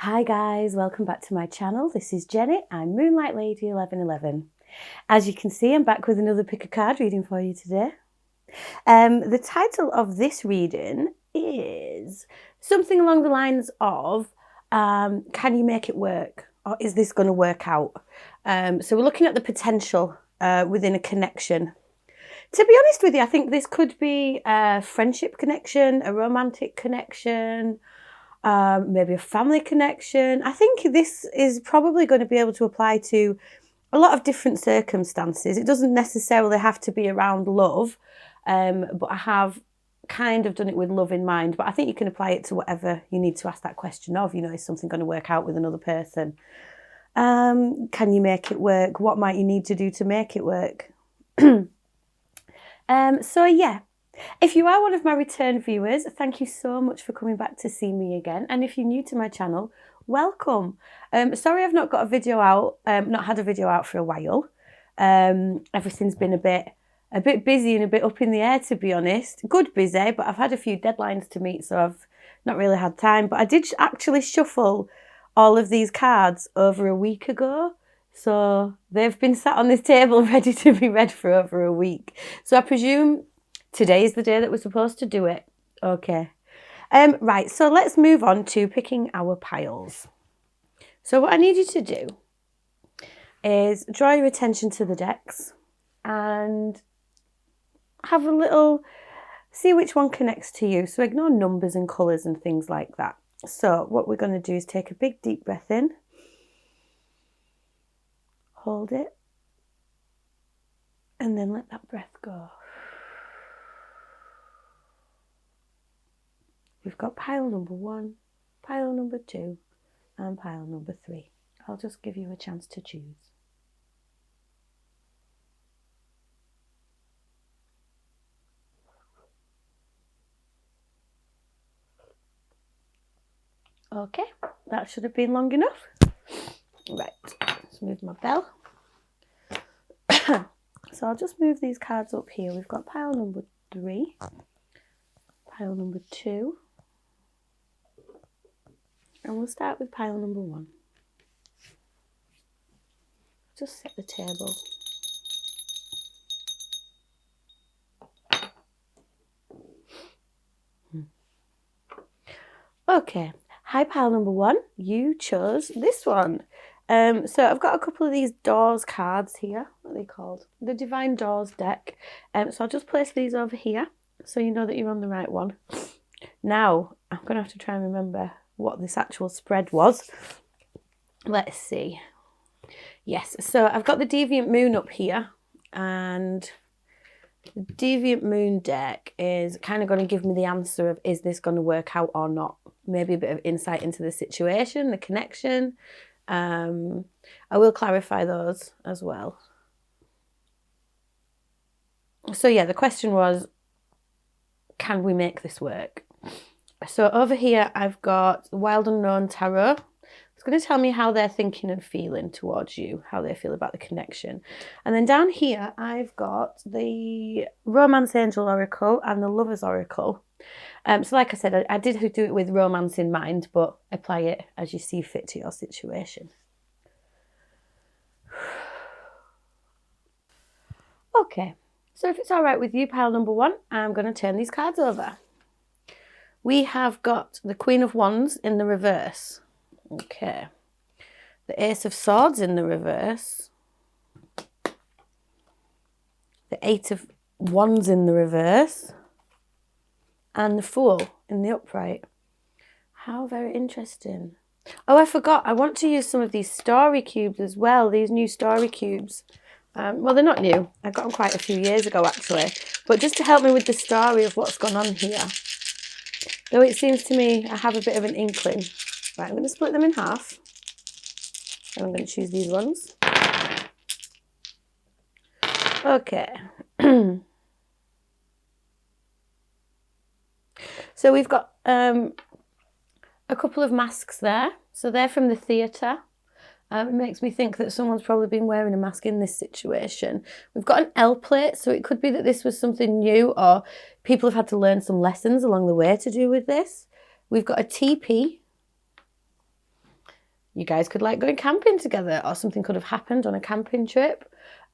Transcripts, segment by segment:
Hi guys, welcome back to my channel. This is Jenny. I'm Moonlight Lady 1111. As you can see, I'm back with another pick a card reading for you today. The title of this reading is something along the lines of can you make it work, or is this going to work out? So we're looking at the potential within a connection. To be honest with you, I think this could be a friendship connection, a romantic connection, maybe a family connection. I think this is probably going to be able to apply to a lot of different circumstances. It doesn't necessarily have to be around love, but I have kind of done it with love in mind. But I think you can apply it to whatever you need to ask that question of. You know, is something going to work out with another person? Can you make it work? What might you need to do to make it work? So yeah. If you are one of my return viewers, thank you so much for coming back to see me again. And if you're new to my channel, welcome. Sorry I've not got a video out, not had a video out for a while. Everything's been a bit busy and a bit up in the air, to be honest. Good busy, but I've had a few deadlines to meet, so I've not really had time. But I did actually shuffle all of these cards over a week ago. So they've been sat on this table ready to be read for over a week. So I presume today is the day that we're supposed to do it. Okay. Right, so let's move on to picking our piles. So what I need you to do is draw your attention to the decks and have a little, see which one connects to you. So ignore numbers and colours and things like that. So what we're going to do is take a big deep breath in. Hold it. And then let that breath go. We've got pile number 1, pile number 2, and pile number 3. I'll just give you a chance to choose. Okay, that should have been long enough. Right, let's move my bell. So I'll just move these cards up here. We've got pile number 3, pile number 2, and we'll start with pile number 1. Just set the table. Okay, hi pile number 1, you chose this one. So I've got a couple of these doors cards here. What are they called? The Divine Doors deck. So I'll just place these over here so you know that you're on the right one. Now, I'm going to have to try and remember what this actual spread was. Let's see. Yes, so I've got the Deviant Moon up here, and the Deviant Moon deck is kind of going to give me the answer of, is this going to work out or not? Maybe a bit of insight into the situation, the connection. I will clarify those as well. So yeah, the question was, can we make this work? So over here, I've got Wild Unknown Tarot. It's going to tell me how they're thinking and feeling towards you, how they feel about the connection. And then down here, I've got the Romance Angel Oracle and the Lover's Oracle. So like I said, I did do it with romance in mind, but apply it as you see fit to your situation. Okay, so if it's all right with you, pile number 1, I'm going to turn these cards over. We have got the Queen of Wands in the reverse. Okay. The Ace of Swords in the reverse. The 8 of Wands in the reverse. And the Fool in the upright. How very interesting. Oh, I forgot. I want to use some of these story cubes as well. These new story cubes. Well, they're not new. I got them quite a few years ago, actually. But just to help me with the story of what's gone on here. Though it seems to me I have a bit of an inkling. Right, I'm going to split them in half. And I'm going to choose these ones. Okay. So we've got a couple of masks there. So they're from the theatre. It makes me think that someone's probably been wearing a mask in this situation. We've got an L plate, so it could be that this was something new, or people have had to learn some lessons along the way to do with this. We've got a TP. You guys could like going camping together, or something could have happened on a camping trip.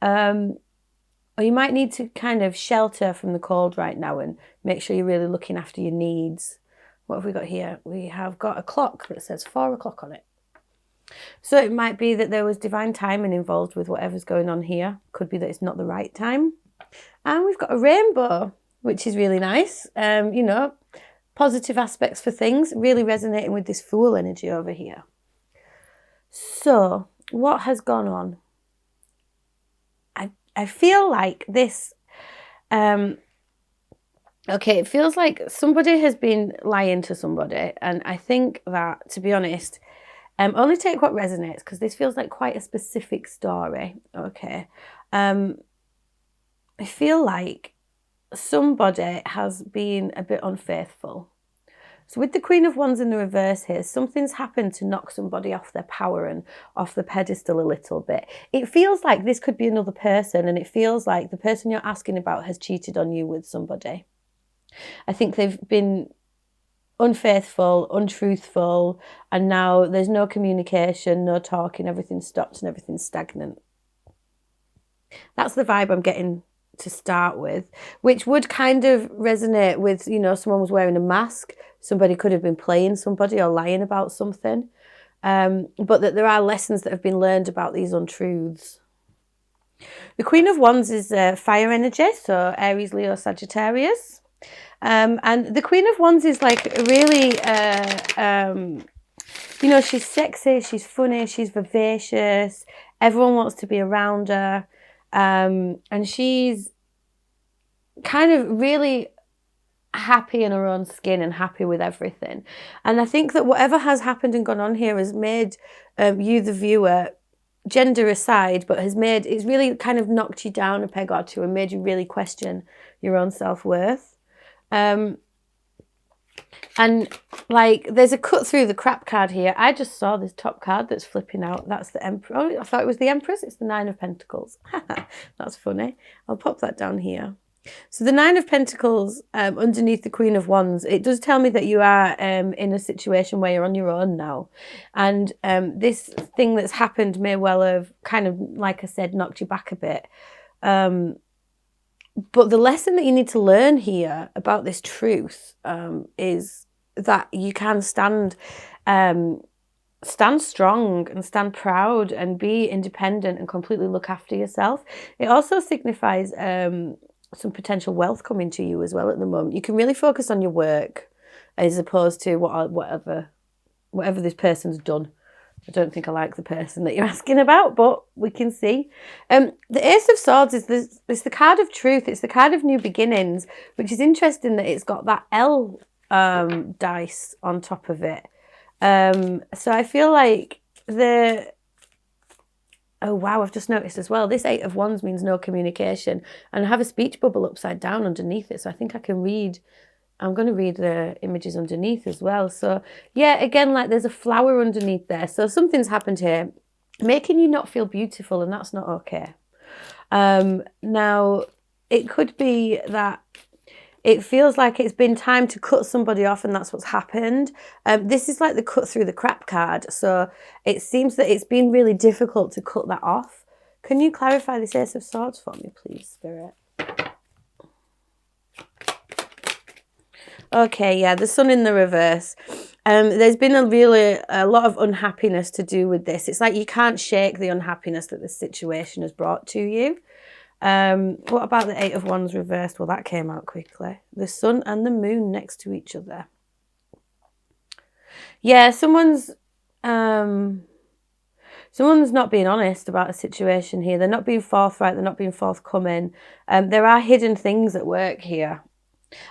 Or you might need to kind of shelter from the cold right now and make sure you're really looking after your needs. What have we got here? We have got a clock that says 4 o'clock on it. So it might be that there was divine timing involved with whatever's going on here. Could be that it's not the right time. And we've got a rainbow, which is really nice. You know, positive aspects for things, really resonating with this Fool energy over here. So what has gone on? I feel like this, okay, it feels like somebody has been lying to somebody. And I think that, to be honest, only take what resonates, because this feels like quite a specific story, okay? I feel like somebody has been a bit unfaithful. So with the Queen of Wands in the reverse here, something's happened to knock somebody off their power and off the pedestal a little bit. It feels like this could be another person, and it feels like the person you're asking about has cheated on you with somebody. I think they've been unfaithful, untruthful, and now there's no communication, no talking, everything's stopped and everything's stagnant. That's the vibe I'm getting to start with, which would kind of resonate with, you know, someone was wearing a mask, somebody could have been playing somebody or lying about something, but that there are lessons that have been learned about these untruths. The Queen of Wands is fire energy, so Aries, Leo, Sagittarius, and the Queen of Wands is like really, you know, she's sexy, she's funny, she's vivacious, everyone wants to be around her. And she's kind of really happy in her own skin and happy with everything. And I think that whatever has happened and gone on here has made you, the viewer, gender aside, but it's really kind of knocked you down a peg or two and made you really question your own self-worth. And like, there's a cut through the crap card here. I just saw this top card that's flipping out. That's the Emperor. Oh, I thought it was the Empress. It's the 9 of Pentacles. That's funny. I'll pop that down here. So the 9 of Pentacles underneath the Queen of Wands, it does tell me that you are in a situation where you're on your own now. And this thing that's happened may well have kind of, like I said, knocked you back a bit. But the lesson that you need to learn here about this truth is that you can stand strong and stand proud and be independent and completely look after yourself. It also signifies some potential wealth coming to you as well at the moment. You can really focus on your work as opposed to whatever this person's done. I don't think I like the person that you're asking about, but we can see. The Ace of Swords is the card of truth. It's the card of new beginnings, which is interesting that it's got that L dice on top of it. So I feel like oh wow, I've just noticed as well, this 8 of Wands means no communication. And I have a speech bubble upside down underneath it, so I think I can read. I'm going to read the images underneath as well. So yeah, again, like there's a flower underneath there. So something's happened here, making you not feel beautiful, and that's not okay. Now, it could be that it feels like it's been time to cut somebody off, and that's what's happened. This is like the cut through the crap card. So it seems that it's been really difficult to cut that off. Can you clarify this Ace of Swords for me, please, Spirit? Okay, yeah, the Sun in the reverse. There's been a lot of unhappiness to do with this. It's like you can't shake the unhappiness that this situation has brought to you. What about the 8 of Wands reversed? Well, that came out quickly. The Sun and the Moon next to each other. Yeah, someone's not being honest about a situation here. They're not being forthright. They're not being forthcoming. There are hidden things at work here.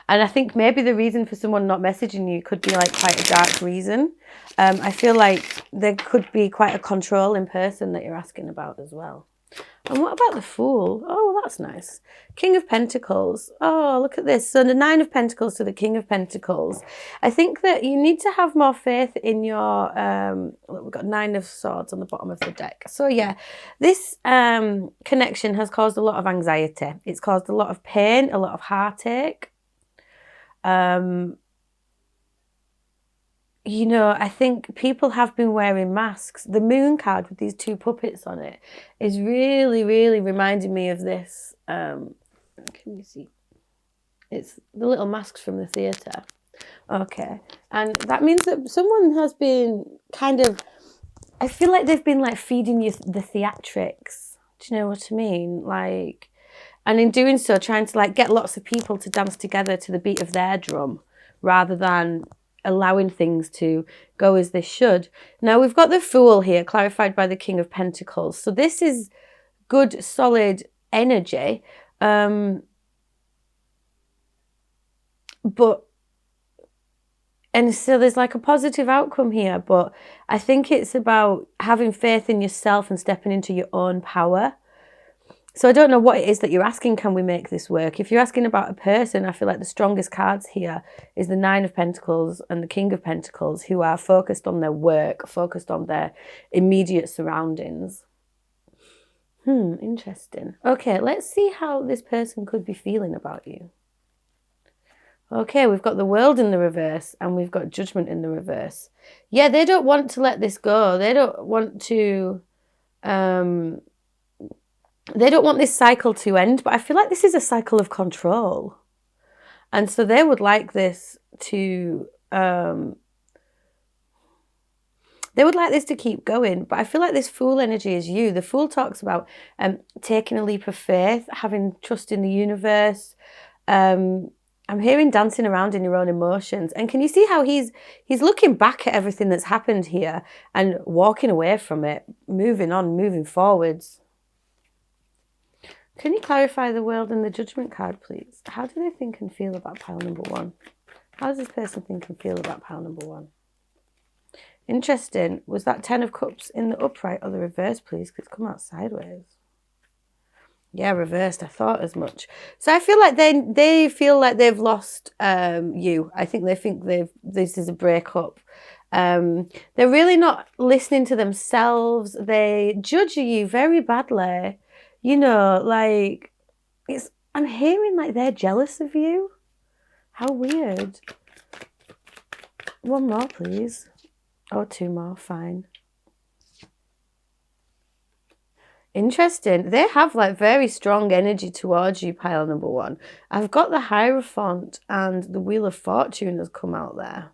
And I think maybe the reason for someone not messaging you could be like quite a dark reason. I feel like there could be quite a controlling person that you're asking about as well. And what about the Fool? Oh, well, that's nice. King of Pentacles. Oh, look at this. So the 9 of Pentacles to the King of Pentacles. I think that you need to have more faith in your... we've got 9 of Swords on the bottom of the deck. So yeah, this connection has caused a lot of anxiety. It's caused a lot of pain, a lot of heartache. you know, I think people have been wearing masks. The moon card with these two puppets on it is really, really reminding me of this. Can you see? It's the little masks from the theatre. Okay. And that means that someone has been kind of, I feel like they've been like feeding you the theatrics. Do you know what I mean? Like, and in doing so, trying to like get lots of people to dance together to the beat of their drum rather than allowing things to go as they should. Now we've got the Fool here, clarified by the King of Pentacles. So this is good, solid energy. And so there's like a positive outcome here, but I think it's about having faith in yourself and stepping into your own power. So I don't know what it is that you're asking, can we make this work? If you're asking about a person, I feel like the strongest cards here is the Nine of Pentacles and the King of Pentacles, who are focused on their work, focused on their immediate surroundings. Interesting. Okay, let's see how this person could be feeling about you. Okay, we've got the World in the reverse and we've got Judgment in the reverse. Yeah, they don't want to let this go. They don't want to... they don't want this cycle to end, but I feel like this is a cycle of control. And so they would like this to... they would like this to keep going, but I feel like this Fool energy is you. The Fool talks about taking a leap of faith, having trust in the universe. I'm hearing dancing around in your own emotions. And can you see how he's looking back at everything that's happened here and walking away from it, moving on, moving forwards. Can you clarify the World and the Judgment card, please? How do they think and feel about pile number one? How does this person think and feel about pile number one? Interesting. Was that 10 of Cups in the upright or the reverse, please? Because it's come out sideways. Yeah, reversed. I thought as much. So I feel like they feel like they've lost you. I think they think this is a breakup. They're really not listening to themselves. They judge you very badly. You know, like I'm hearing like they're jealous of you. How weird. One more, please. Or two more, fine. Interesting. They have like very strong energy towards you, pile number one. I've got the Hierophant and the Wheel of Fortune has come out there,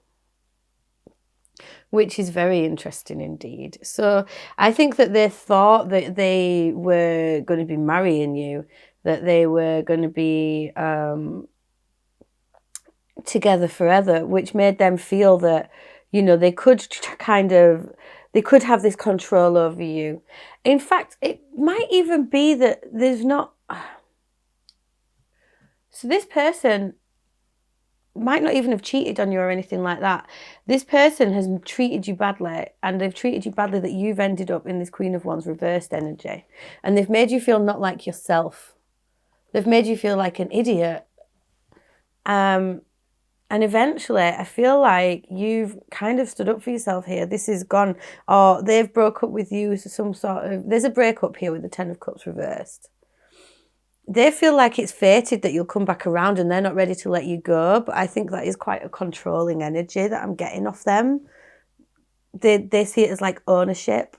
which is very interesting indeed. So I think that they thought that they were going to be marrying you, that they were going to be together forever, which made them feel that, you know, they could they could have this control over you. In fact, it might even be that there's not... So this person might not even have cheated on you or anything like that. This person has treated you badly, and they've treated you badly that you've ended up in this Queen of Wands reversed energy. And they've made you feel not like yourself. They've made you feel like an idiot. And eventually, I feel like you've kind of stood up for yourself here. This is gone, or they've broke up with you. Some sort of... There's a breakup here with the 10 of Cups reversed. They feel like it's fated that you'll come back around and they're not ready to let you go. But I think that is quite a controlling energy that I'm getting off them. They see it as like ownership.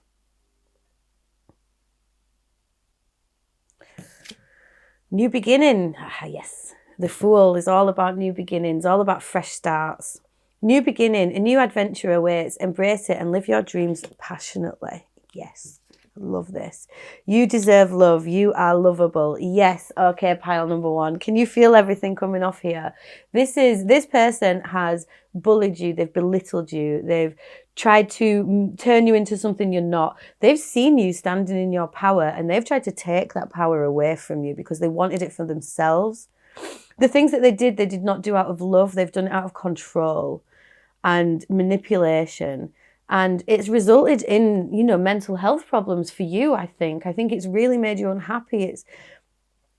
New beginning. Ah, yes. The Fool is all about new beginnings, all about fresh starts. New beginning, a new adventure awaits. Embrace it and live your dreams passionately. Yes, I love this. You deserve love. You are lovable. Yes, okay, pile number one. Can you feel everything coming off here? This person has bullied you. They've belittled you. They've tried to turn you into something you're not. They've seen you standing in your power and they've tried to take that power away from you because they wanted it for themselves. The things that they did not do out of love. They've done it out of control and manipulation. And it's resulted in, you know, mental health problems for you, I think. I think it's really made you unhappy. It's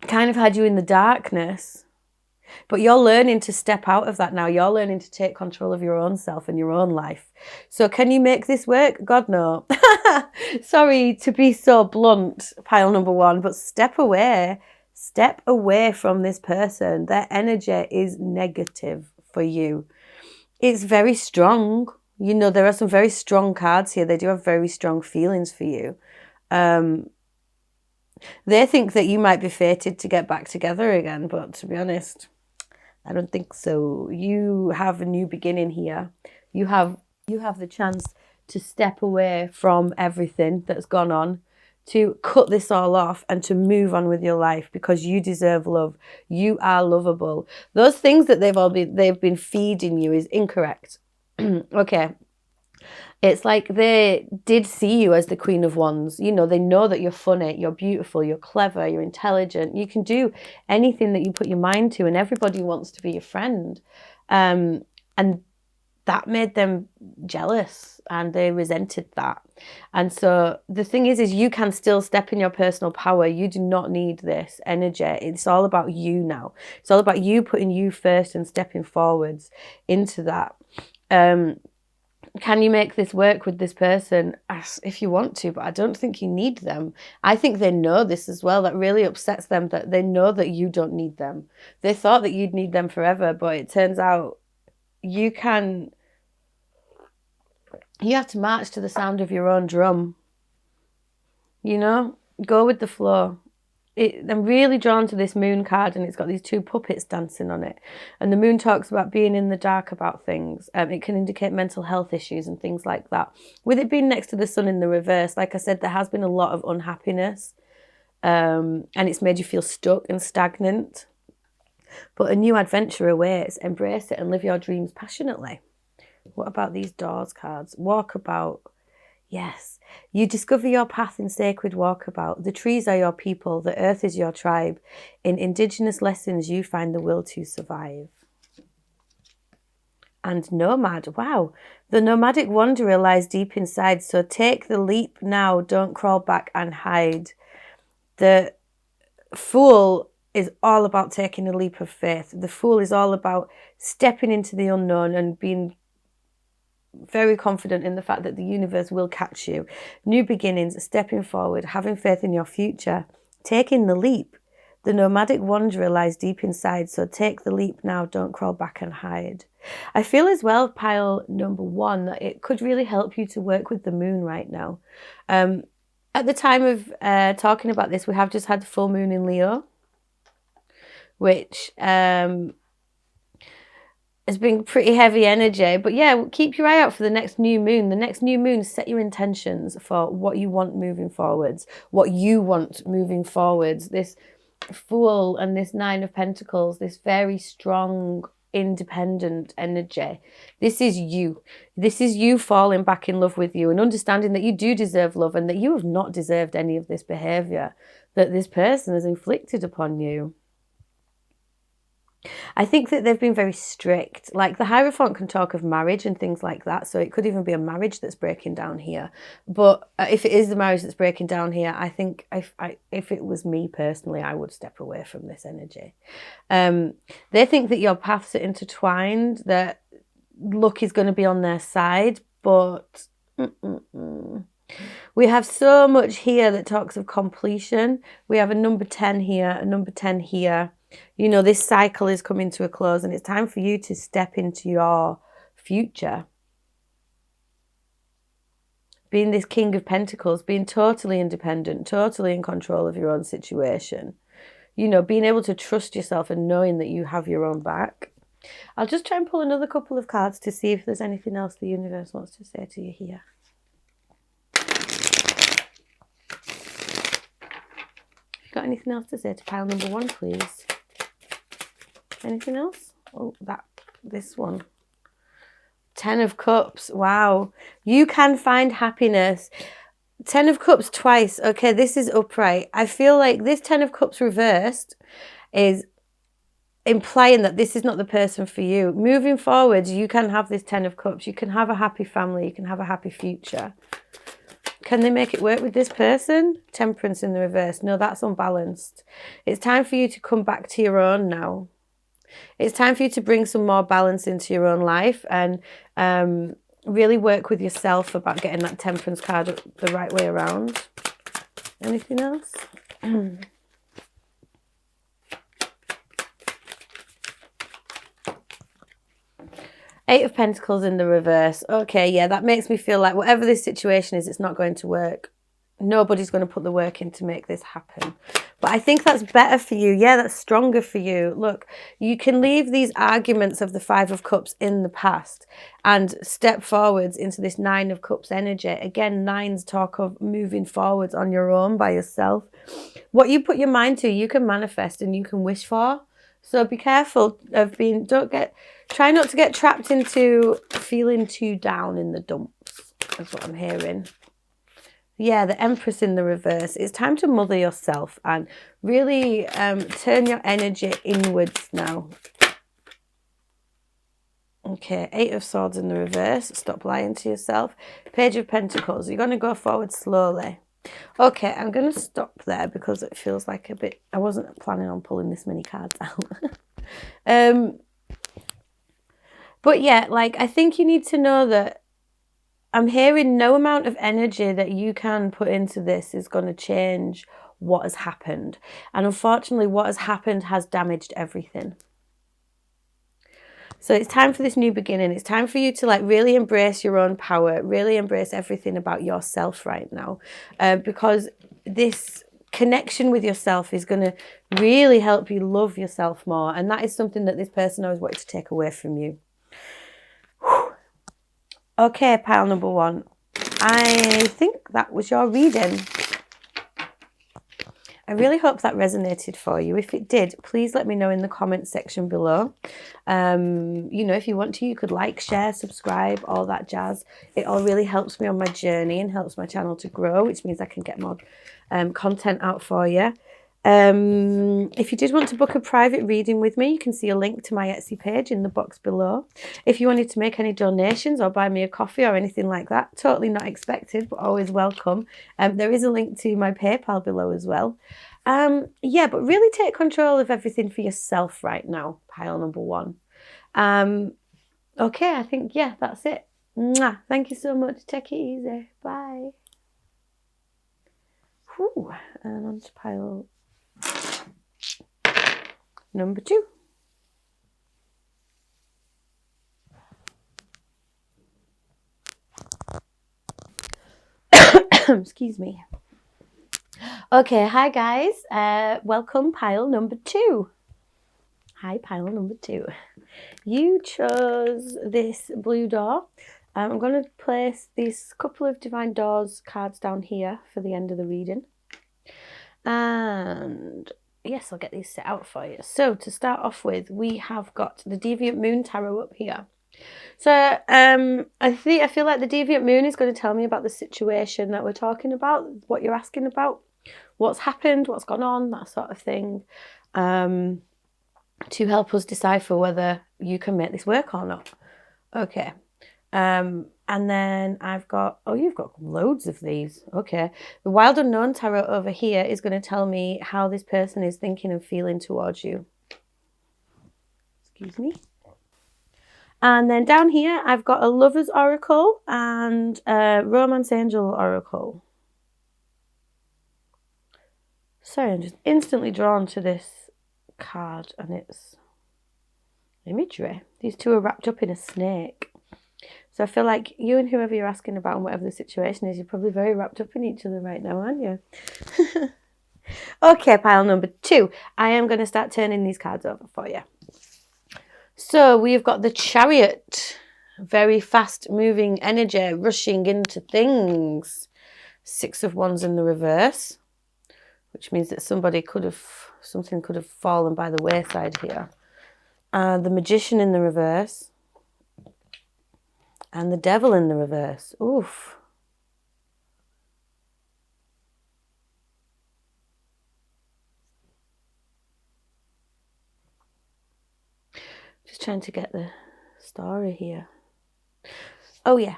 kind of had you in the darkness. But you're learning to step out of that now. You're learning to take control of your own self and your own life. So can you make this work? God, no. Sorry to be so blunt, pile number one, but step away. Step away from this person. Their energy is negative for you. It's very strong. You know, there are some very strong cards here. They do have very strong feelings for you. They think that you might be fated to get back together again, but to be honest, I don't think so. You have a new beginning here. You have the chance to step away from everything that's gone on, to cut this all off and to move on with your life, because you deserve love. You are lovable. Those things that they've been feeding you is incorrect. Okay. It's like they did see you as the Queen of Wands. You know, they know that you're funny, you're beautiful, you're clever, you're intelligent. You can do anything that you put your mind to, and everybody wants to be your friend. And that made them jealous, and they resented that. And so the thing is you can still step in your personal power. You do not need this energy. It's all about you now. It's all about you putting you first and stepping forwards into that. Can you make this work with this person? If you want to, but I don't think you need them. I think they know this as well. That really upsets them, that they know that you don't need them. They thought that you'd need them forever, but it turns out you have to march to the sound of your own drum. You know, go with the flow. I'm really drawn to this moon card, and it's got these two puppets dancing on it. And the moon talks about being in the dark about things. It can indicate mental health issues and things like that. With it being next to the sun in the reverse, like I said, there has been a lot of unhappiness, and it's made you feel stuck and stagnant. But a new adventure awaits. Embrace it and live your dreams passionately. What about these doors cards? Walkabout. Yes, you discover your path in sacred walkabout. The trees are your people, the earth is your tribe. In indigenous lessons, you find the will to survive. And nomad, wow. The nomadic wanderer lies deep inside, so take the leap now, don't crawl back and hide. The fool is all about taking a leap of faith. The fool is all about stepping into the unknown and being very confident in the fact that the universe will catch you. New beginnings, stepping forward, having faith in your future, taking the leap. The nomadic wanderer lies deep inside, so take the leap now, don't crawl back and hide. I feel as well, pile number 1, that it could really help you to work with the moon right now. At the time of talking about this, we have just had the full moon in Leo, which has been pretty heavy energy. But yeah, keep your eye out for the next new moon. The next new moon, set your intentions for what you want moving forwards, what you want moving forwards. This Fool and this 9 of Pentacles, this very strong, independent energy. This is you. This is you falling back in love with you and understanding that you do deserve love and that you have not deserved any of this behavior that this person has inflicted upon you. I think that they've been very strict. Like the Hierophant can talk of marriage and things like that. So it could even be a marriage that's breaking down here. But if it is the marriage that's breaking down here, I think if it was me personally, I would step away from this energy. They think that your paths are intertwined, that luck is going to be on their side. But we have so much here that talks of completion. We have a number 10 here, a number 10 here. You know, this cycle is coming to a close and it's time for you to step into your future. Being this King of Pentacles, being totally independent, totally in control of your own situation. You know, being able to trust yourself and knowing that you have your own back. I'll just try and pull another couple of cards to see if there's anything else the universe wants to say to you here. Got anything else to say to pile number 1, please? Anything else? Oh, this one. 10 of Cups. Wow. You can find happiness. 10 of Cups twice. Okay, this is upright. I feel like this 10 of Cups reversed is implying that this is not the person for you. Moving forward, you can have this 10 of Cups. You can have a happy family. You can have a happy future. Can they make it work with this person? Temperance in the reverse. No, that's unbalanced. It's time for you to come back to your own now. It's time for you to bring some more balance into your own life and really work with yourself about getting that Temperance card the right way around. Anything else? Eight of Pentacles in the reverse. Okay, yeah, that makes me feel like whatever this situation is, it's not going to work. Nobody's going to put the work in to make this happen. But I think that's better for you. Yeah, that's stronger for you. Look, you can leave these arguments of the Five of Cups in the past and step forwards into this Nine of Cups energy. Again, nines talk of moving forwards on your own by yourself. What you put your mind to, you can manifest and you can wish for. So be careful of being, try not to get trapped into feeling too down in the dumps. That's what I'm hearing. Yeah, the Empress in the reverse. It's time to mother yourself and really turn your energy inwards now. Okay, Eight of Swords in the reverse. Stop lying to yourself. Page of Pentacles. You're going to go forward slowly. Okay, I'm going to stop there because it feels like a bit... I wasn't planning on pulling this many cards out. But yeah, like, I think you need to know that I'm hearing no amount of energy that you can put into this is going to change what has happened. And unfortunately, what has happened has damaged everything. So it's time for this new beginning. It's time for you to like really embrace your own power, really embrace everything about yourself right now. Because this connection with yourself is going to really help you love yourself more. And that is something that this person always wanted to take away from you. Okay, pile number one. I think that was your reading. I really hope that resonated for you. If it did, please let me know in the comments section below. You know, if you want to, you could like, share, subscribe, all that jazz. It all really helps me on my journey and helps my channel to grow, which means I can get more content out for you. If you did want to book a private reading with me, you can see a link to my Etsy page in the box below. If you wanted to make any donations or buy me a coffee or anything like that, totally not expected, but always welcome. There is a link to my PayPal below as well. Yeah, but really take control of everything for yourself right now, pile number one. Okay, I think, yeah, that's it. Mwah. Thank you so much. Take it easy. Bye. Whew. And on to pile number two. Excuse me. Okay, hi guys. Welcome pile number two. Hi pile number two. You chose this blue door. I'm going to place these couple of Divine Doors cards down here for the end of the reading. And yes, I'll get these set out for you. So to start off with, we have got the Deviant Moon Tarot up here. So I feel like the Deviant Moon is going to tell me about the situation that we're talking about, what you're asking about, what's happened, what's gone on, that sort of thing, to help us decipher whether you can make this work or not. Okay. And then I've got, oh, you've got loads of these. Okay. The Wild Unknown Tarot over here is going to tell me how this person is thinking and feeling towards you. Excuse me. And then down here, I've got a Lover's Oracle and a Romance Angel Oracle. Sorry, I'm just instantly drawn to this card and its imagery. These two are wrapped up in a snake. So I feel like you and whoever you're asking about and whatever the situation is, you're probably very wrapped up in each other right now, aren't you? Okay, pile number two. I am going to start turning these cards over for you. So we've got the Chariot. Very fast moving energy, rushing into things. Six of Wands in the reverse, which means that something could have fallen by the wayside here. The Magician in the reverse. And the Devil in the reverse. Oof. Just trying to get the story here. Oh yeah,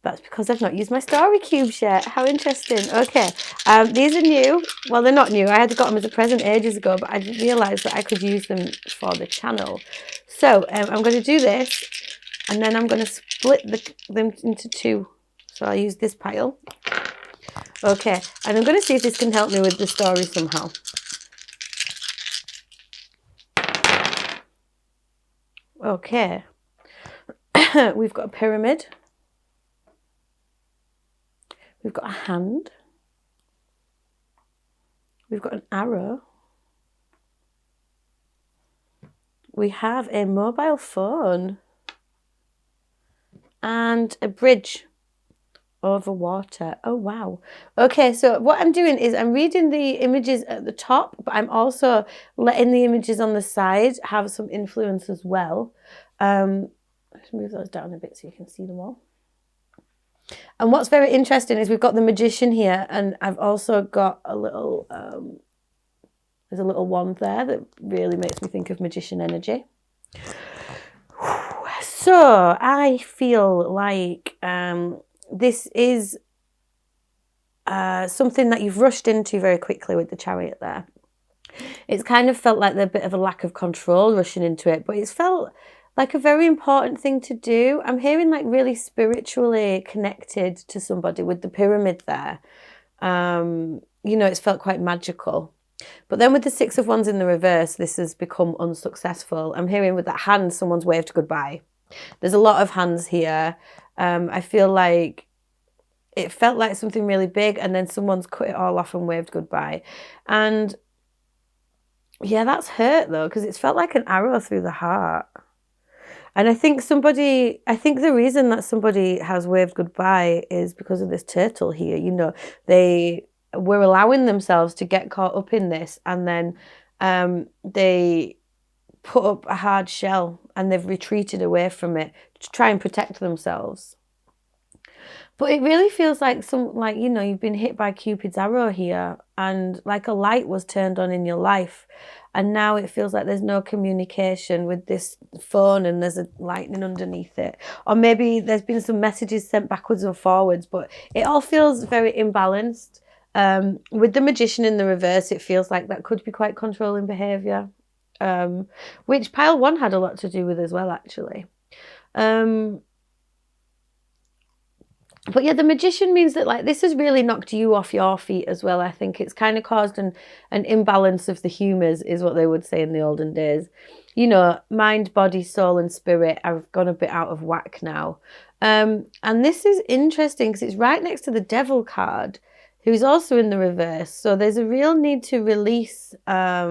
that's because I've not used my story cubes yet. How interesting. Okay, these are new. Well, they're not new. I had got them as a present ages ago, but I didn't realise that I could use them for the channel. So I'm going to do this. And then I'm going to split them into two. So I'll use this pile. Okay. And I'm going to see if this can help me with the story somehow. Okay. We've got a pyramid. We've got a hand. We've got an arrow. We have a mobile phone. And a bridge over water. Oh, wow. Okay, so what I'm doing is I'm reading the images at the top, but I'm also letting the images on the side have some influence as well. Let's move those down a bit so you can see them all. And what's very interesting is we've got the magician here, and I've also got a little, there's a little wand there that really makes me think of magician energy. So I feel like this is something that you've rushed into very quickly with the Chariot there. It's kind of felt like there's a bit of a lack of control rushing into it, but it's felt like a very important thing to do. I'm hearing like really spiritually connected to somebody with the pyramid there. You know, it's felt quite magical. But then with the Six of Wands in the reverse, this has become unsuccessful. I'm hearing with that hand, someone's waved goodbye. There's a lot of hands here. I feel like it felt like something really big, and then someone's cut it all off and waved goodbye. And yeah, that's hurt though, because it's felt like an arrow through the heart. And I think the reason that somebody has waved goodbye is because of this turtle here. You know, they were allowing themselves to get caught up in this, and then they put up a hard shell and they've retreated away from it to try and protect themselves. But it really feels like you know, you've been hit by Cupid's arrow here, and like a light was turned on in your life, and now it feels like there's no communication with this phone and there's a lightning underneath it. Or maybe there's been some messages sent backwards and forwards, but it all feels very imbalanced. With the magician in the reverse, it feels like that could be quite controlling behaviour, which pile 1 had a lot to do with as well, actually. But yeah, the magician means that like this has really knocked you off your feet as well. I think it's kind of caused an imbalance of the humours, is what they would say in the olden days. You know, mind, body, soul and spirit have gone a bit out of whack now. And this is interesting because it's right next to the devil card, who's also in the reverse. So there's a real need to release, I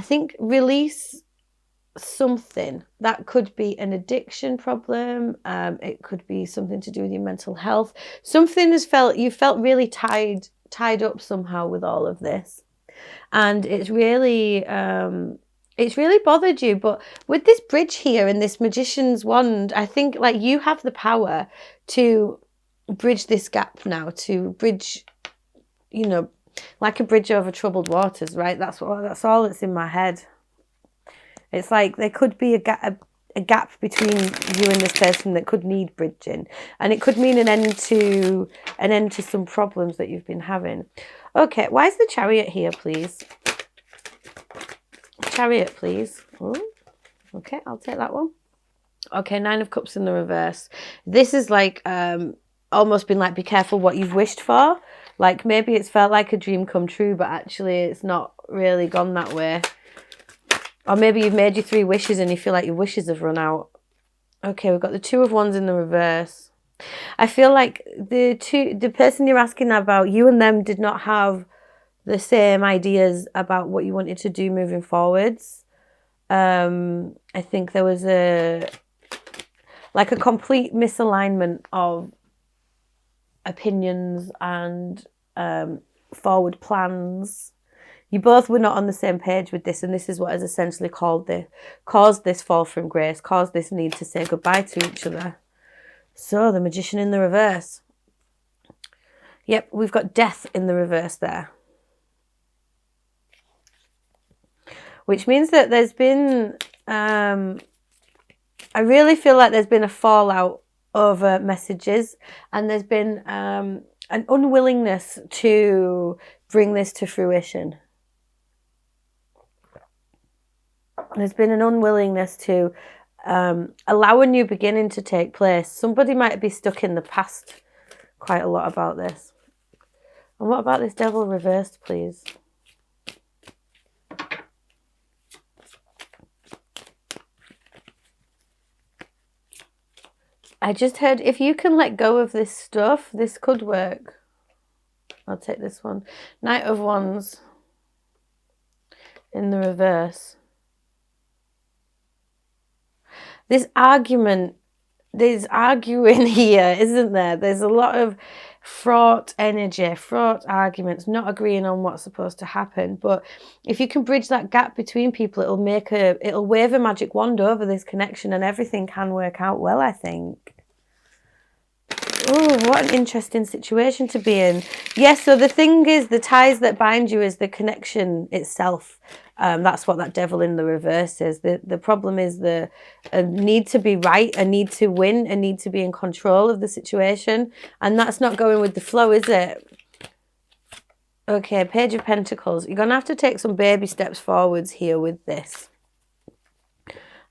think, release something. That could be an addiction problem. It could be something to do with your mental health. Something you felt really tied up somehow with all of this, and it's really bothered you. But with this bridge here and this magician's wand, I think like you have the power to bridge this gap now, to bridge, you know, like a bridge over troubled waters, right? That's all that's in my head. It's like there could be a gap between you and this person that could need bridging, and it could mean an end to some problems that you've been having. Okay, why is the Chariot here, please? Chariot, please. Oh, okay, I'll take that one. Okay, 9 of Cups in the reverse. This is like almost been like, be careful what you've wished for. Like maybe it's felt like a dream come true, but actually it's not really gone that way. Or maybe you've made your 3 wishes and you feel like your wishes have run out. Okay, we've got the 2 of Wands in the reverse. I feel like the person you're asking about, you and them did not have the same ideas about what you wanted to do moving forwards. I think there was a complete misalignment of opinions and forward plans. You both were not on the same page with this, and this is what has essentially caused this fall from grace, caused this need to say goodbye to each other. So, the magician in the reverse. Yep, we've got death in the reverse there. Which means that there's been, I really feel like there's been a fallout over messages, and there's been an unwillingness to bring this to fruition. There's been an unwillingness to allow a new beginning to take place. Somebody might be stuck in the past quite a lot about this. And what about this devil reversed, please? I just heard if you can let go of this stuff, this could work. I'll take this one. Knight of Wands in the reverse. This argument, there's arguing here, isn't there? There's a lot of fraught energy, fraught arguments, not agreeing on what's supposed to happen. But if you can bridge that gap between people, it'll wave a magic wand over this connection and everything can work out well, I think. Oh, what an interesting situation to be in. Yes, so the thing is, the ties that bind you is the connection itself. That's what that devil in the reverse is. The problem is the need to be right, a need to win, a need to be in control of the situation. And that's not going with the flow, is it? Okay, Page of Pentacles. You're going to have to take some baby steps forwards here with this.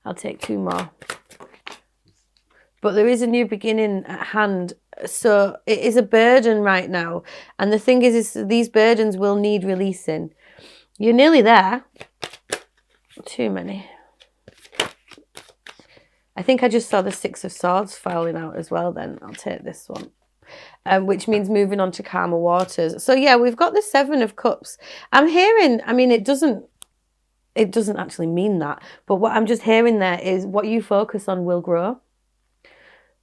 I'll take 2 more. But there is a new beginning at hand. So it is a burden right now. And the thing is these burdens will need releasing. You're nearly there. Too many. I think I just saw the 6 of Swords falling out as well then. I'll take this one. Which means moving on to calmer waters. So yeah, we've got the 7 of Cups. I'm hearing, I mean, it doesn't actually mean that. But what I'm just hearing there is what you focus on will grow.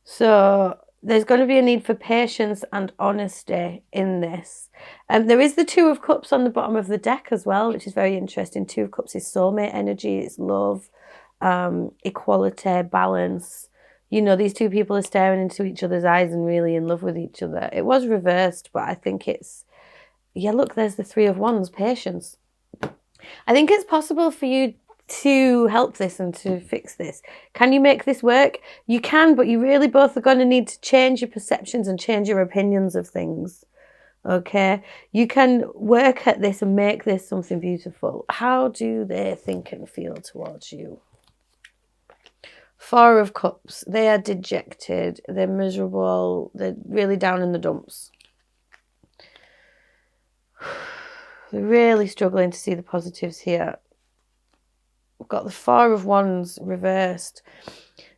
So there's going to be a need for patience and honesty in this. There is the 2 of Cups on the bottom of the deck as well, which is very interesting. 2 of Cups is soulmate energy, it's love, equality, balance. You know, these 2 people are staring into each other's eyes and really in love with each other. It was reversed, but I think it's... Yeah, look, there's the 3 of Wands, patience. I think it's possible for you to help this and to fix this. Can you make this work? You can, but you really both are going to need to change your perceptions and change your opinions of things. Okay? You can work at this and make this something beautiful. How do they think and feel towards you? 4 of Cups. They are dejected. They're miserable. They're really down in the dumps. They're really struggling to see the positives here. We've got the 4 of Wands reversed.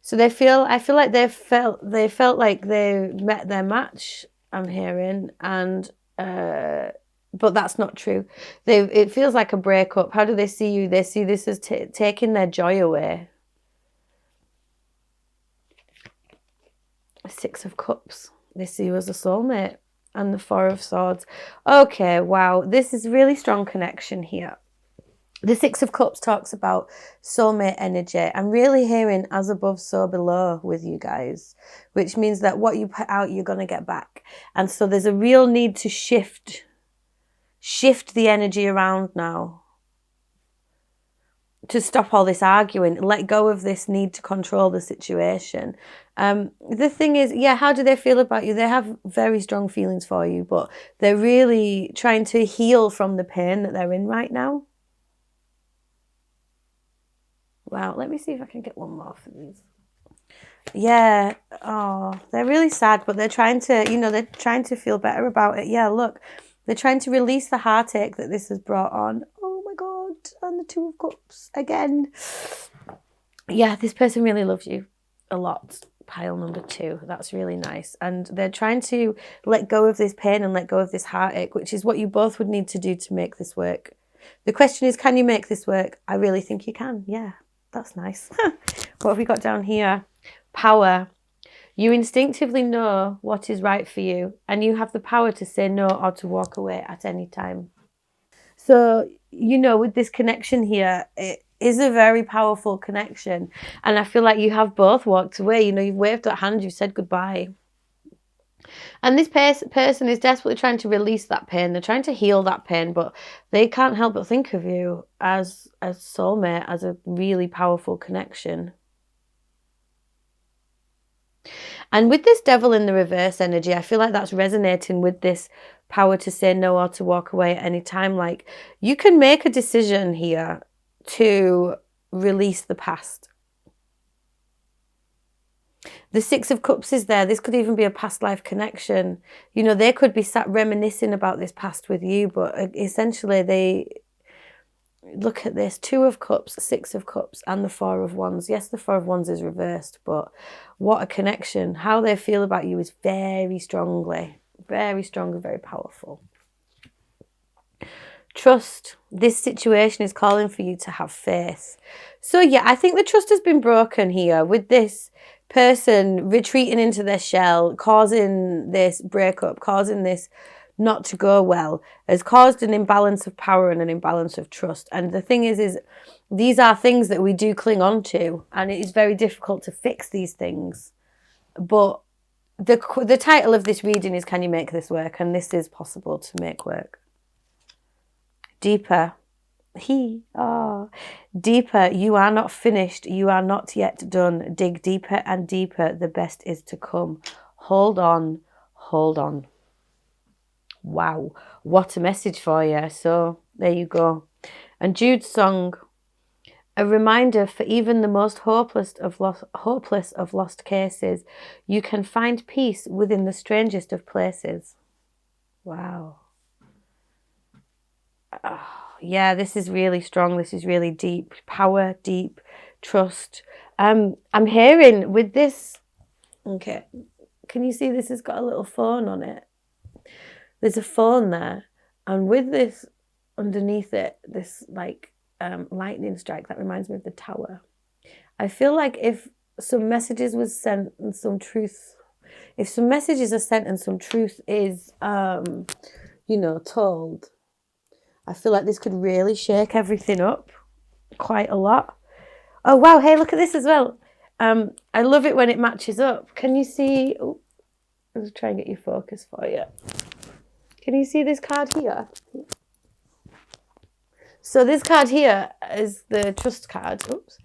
So I feel like they felt like they met their match, I'm hearing, and but that's not true. It feels like a breakup. How do they see you? They see this as taking their joy away. 6 of Cups. They see you as a soulmate. And the 4 of Swords. Okay, wow. This is really strong connection here. The 6 of Cups talks about soulmate energy. I'm really hearing as above, so below with you guys, which means that what you put out, you're going to get back. And so there's a real need to shift the energy around now to stop all this arguing, let go of this need to control the situation. The thing is, yeah, how do they feel about you? They have very strong feelings for you, but they're really trying to heal from the pain that they're in right now. Wow, let me see if I can get one more for these. Yeah, oh, they're really sad, but they're trying to, they're trying to feel better about it. Yeah, look, they're trying to release the heartache that this has brought on. Oh my God, and the 2 of Cups again. Yeah, this person really loves you a lot. Pile number 2, that's really nice. And they're trying to let go of this pain and let go of this heartache, which is what you both would need to do to make this work. The question is, can you make this work? I really think you can, yeah. That's nice. What have we got down here? Power. You instinctively know what is right for you, and you have the power to say no or to walk away at any time. So, with this connection here, it is a very powerful connection. And I feel like you have both walked away. You've waved that hand, you said goodbye. And this person is desperately trying to release that pain. They're trying to heal that pain, but they can't help but think of you as a soulmate, as a really powerful connection. And with this devil in the reverse energy, I feel like that's resonating with this power to say no or to walk away at any time. Like, you can make a decision here to release the past. The 6 of Cups is there. This could even be a past life connection. They could be sat reminiscing about this past with you, but essentially look at this, 2 of Cups, 6 of Cups, and the 4 of Wands. Yes, the 4 of Wands is reversed, but what a connection. How they feel about you is very strong and very powerful. Trust. This situation is calling for you to have faith. So yeah, I think the trust has been broken here with this person retreating into their shell, causing this breakup, causing this not to go well, has caused an imbalance of power and an imbalance of trust. And the thing is these are things that we do cling on to, and it is very difficult to fix these things. But the title of this reading is Can You Make This Work? And this is possible to make work. Deeper. Deeper. You are not finished. You are not yet done. Dig deeper and deeper. The best is to come. Hold on. Hold on. Wow. What a message for you. So there you go. And Jude's song. A reminder for even the most hopeless of lost cases. You can find peace within the strangest of places. Wow. Yeah, this is really strong. This is really deep. Power, deep, trust. I'm hearing with this. Okay. Can you see this has got a little phone on it? There's a phone there. And with this underneath it, this like lightning strike, that reminds me of the tower. I feel like if some messages was sent and some truth, if some messages are sent and some truth is, told, I feel like this could really shake everything up quite a lot. Oh, wow. Hey, look at this as well. I love it when it matches up. Can you see? Oh, I'll try and get you focus for you. Can you see this card here? So this card here is the trust card. Oops.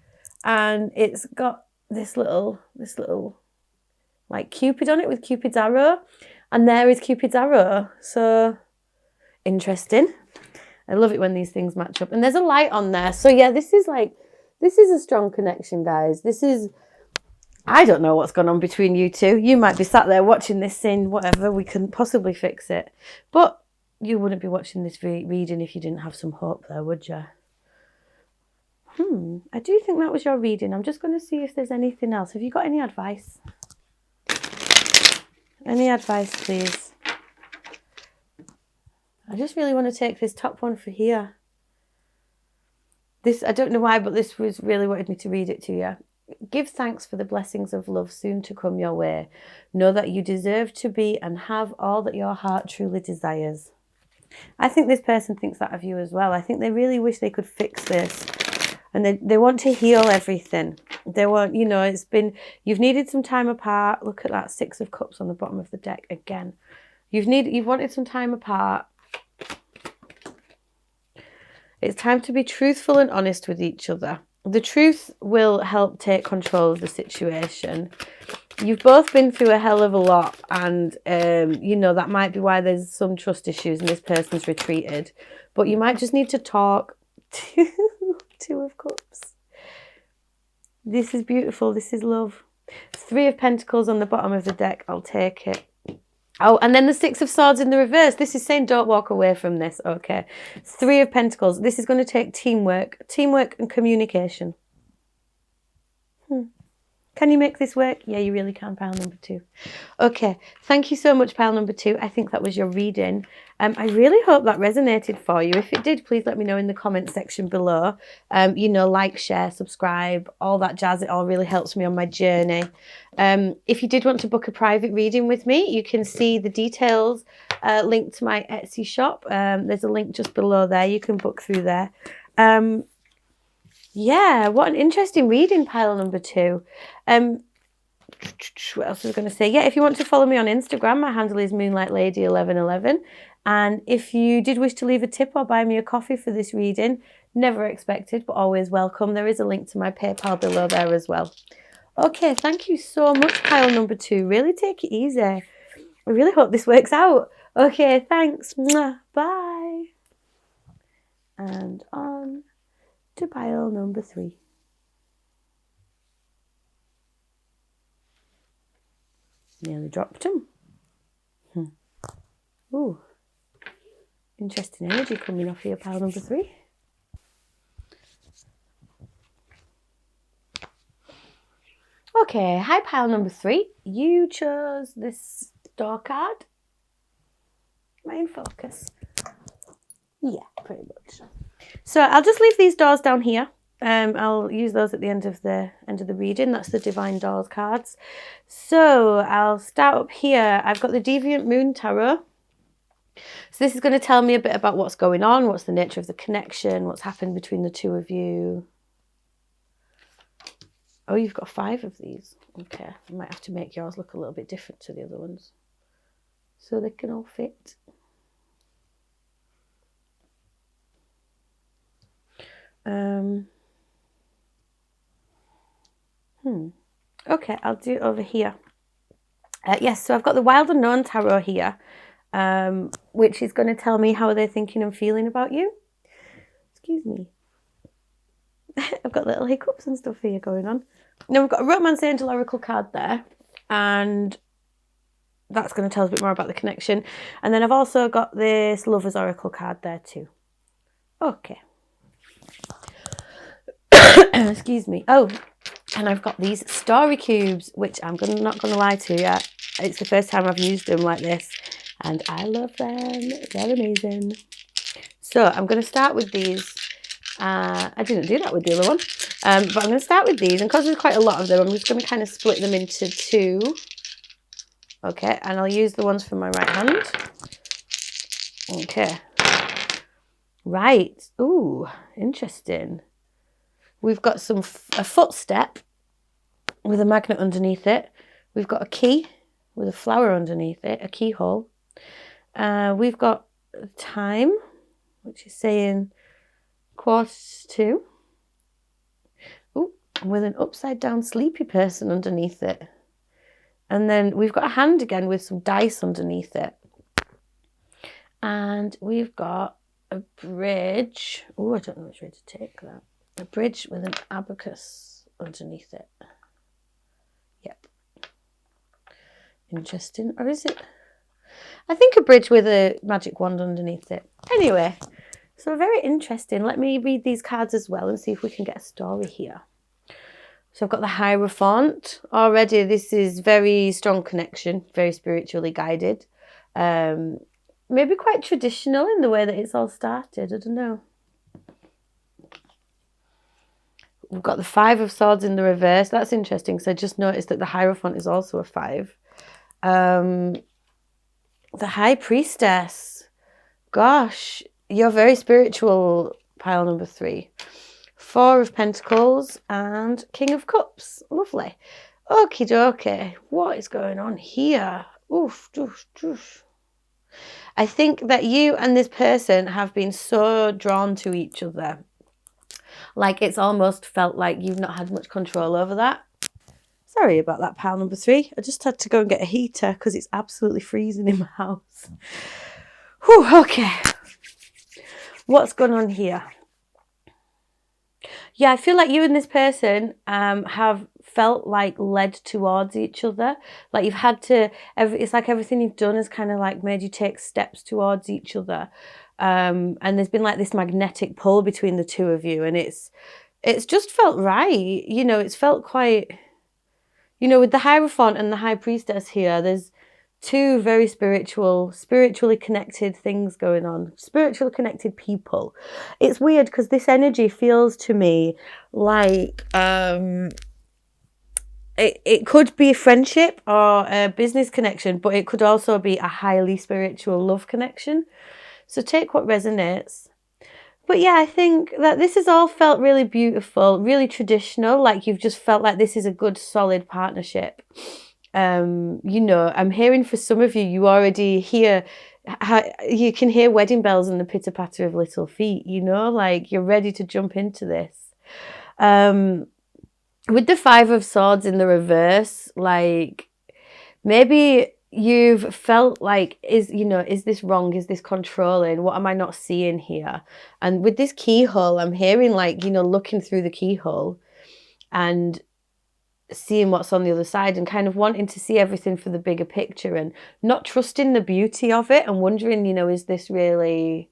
And it's got this little like Cupid on it with Cupid's arrow. And there is Cupid's arrow. So interesting. I love it when these things match up. And there's a light on there. So yeah, this is a strong connection, guys. I don't know what's going on between you two. You might be sat there watching this saying, whatever, we couldn't possibly fix it. But you wouldn't be watching this reading if you didn't have some hope there, would you? I do think that was your reading. I'm just going to see if there's anything else. Have you got any advice? Any advice, please? I just really want to take this top one for here. This, I don't know why, but this was really wanted me to read it to you. Give thanks for the blessings of love soon to come your way. Know that you deserve to be and have all that your heart truly desires. I think this person thinks that of you as well. I think they really wish they could fix this. And they want to heal everything. They want, you've needed some time apart. Look at that 6 of Cups on the bottom of the deck again. You've wanted some time apart. It's time to be truthful and honest with each other. The truth will help take control of the situation. You've both been through a hell of a lot, and that might be why there's some trust issues and this person's retreated. But you might just need to talk. 2 of Cups. This is beautiful. This is love. 3 of Pentacles on the bottom of the deck. I'll take it. Oh, and then the 6 of Swords in the reverse. This is saying don't walk away from this. Okay. 3 of Pentacles. This is going to take teamwork and communication. Can you make this work? Yeah, you really can, pile number 2. Okay, thank you so much, pile number 2. I think that was your reading. I really hope that resonated for you. If it did, please let me know in the comment section below. Like, share, subscribe, all that jazz. It all really helps me on my journey. If you did want to book a private reading with me, you can see the details linked to my Etsy shop. There's a link just below there. You can book through there. Yeah, what an interesting reading, pile number 2. What else was I going to say? Yeah, if you want to follow me on Instagram, my handle is moonlightlady1111. And if you did wish to leave a tip or buy me a coffee for this reading, never expected, but always welcome. There is a link to my PayPal below there as well. Okay, thank you so much, pile number 2. Really take it easy. I really hope this works out. Okay, thanks. Mwah. Bye. And on to pile number 3. Nearly dropped him. Ooh. Interesting energy coming off here, pile number 3. Okay, hi pile number 3. You chose this door card. Am I in focus? Yeah, pretty much. So I'll just leave these doors down here. I'll use those at the end of the reading. That's the Divine Doors cards. So I'll start up here. I've got the Deviant Moon Tarot. So this is going to tell me a bit about what's going on, what's the nature of the connection, what's happened between the two of you. Oh, you've got 5 of these. Okay, I might have to make yours look a little bit different to the other ones so they can all fit. Okay, I'll do it over here. Yes, so I've got the Wild Unknown Tarot here, which is going to tell me how they're thinking and feeling about you. Excuse me. I've got little hiccups and stuff here going on. Now we've got a Romance Angel Oracle card there, and that's going to tell us a bit more about the connection. And then I've also got this Lover's Oracle card there too. Okay. Excuse me. Oh, and I've got these story cubes, which I'm not going to lie to you. It's the first time I've used them like this, and I love them. They're amazing. So I'm going to start with these. I didn't do that with the other one, but I'm going to start with these, and because there's quite a lot of them, I'm just going to kind of split them into 2. Okay, and I'll use the ones from my right hand. Okay. Right. Ooh, interesting. We've got a footstep with a magnet underneath it. We've got a key with a flower underneath it, a keyhole. We've got time, which is saying 1:45. Ooh, with an upside down sleepy person underneath it. And then we've got a hand again with some dice underneath it. And we've got a bridge. Oh, I don't know which way to take that. A bridge with an abacus underneath it. Yep. Interesting. Or is it? I think a bridge with a magic wand underneath it. Anyway, so very interesting. Let me read these cards as well and see if we can get a story here. So I've got the Hierophant. Already this is very strong connection, very spiritually guided. Maybe quite traditional in the way that it's all started. I don't know. We've got the 5 of Swords in the reverse. That's interesting because I just noticed that the Hierophant is also a 5. The High Priestess. Gosh, you're very spiritual, pile number 3. 4 of Pentacles and King of Cups. Lovely. Okie dokie. What is going on here? Oof, doof, doof. I think that you and this person have been so drawn to each other. Like it's almost felt like you've not had much control over that. Sorry about that, pile number 3. I just had to go and get a heater because it's absolutely freezing in my house. Whew, okay. What's going on here? Yeah, I feel like you and this person have felt like led towards each other. Like you've had to, it's like everything you've done has kind of like made you take steps towards each other. And there's been like this magnetic pull between the two of you, and it's just felt right. You know, it's felt quite, you know, with the Hierophant and the High Priestess here, there's 2 very spiritually connected things going on. Spiritually connected people. It's weird because this energy feels to me like it could be a friendship or a business connection, but it could also be a highly spiritual love connection. So take what resonates. But yeah, I think that this has all felt really beautiful, really traditional. Like you've just felt like this is a good, solid partnership. You know, I'm hearing for some of you, you already hear, you can hear wedding bells and the pitter patter of little feet, you know, like you're ready to jump into this. With the 5 of Swords in the reverse, like maybe you've felt like, is this wrong? Is this controlling? What am I not seeing here? And with this keyhole, I'm hearing like, you know, looking through the keyhole and seeing what's on the other side and kind of wanting to see everything for the bigger picture and not trusting the beauty of it and wondering, you know, is this really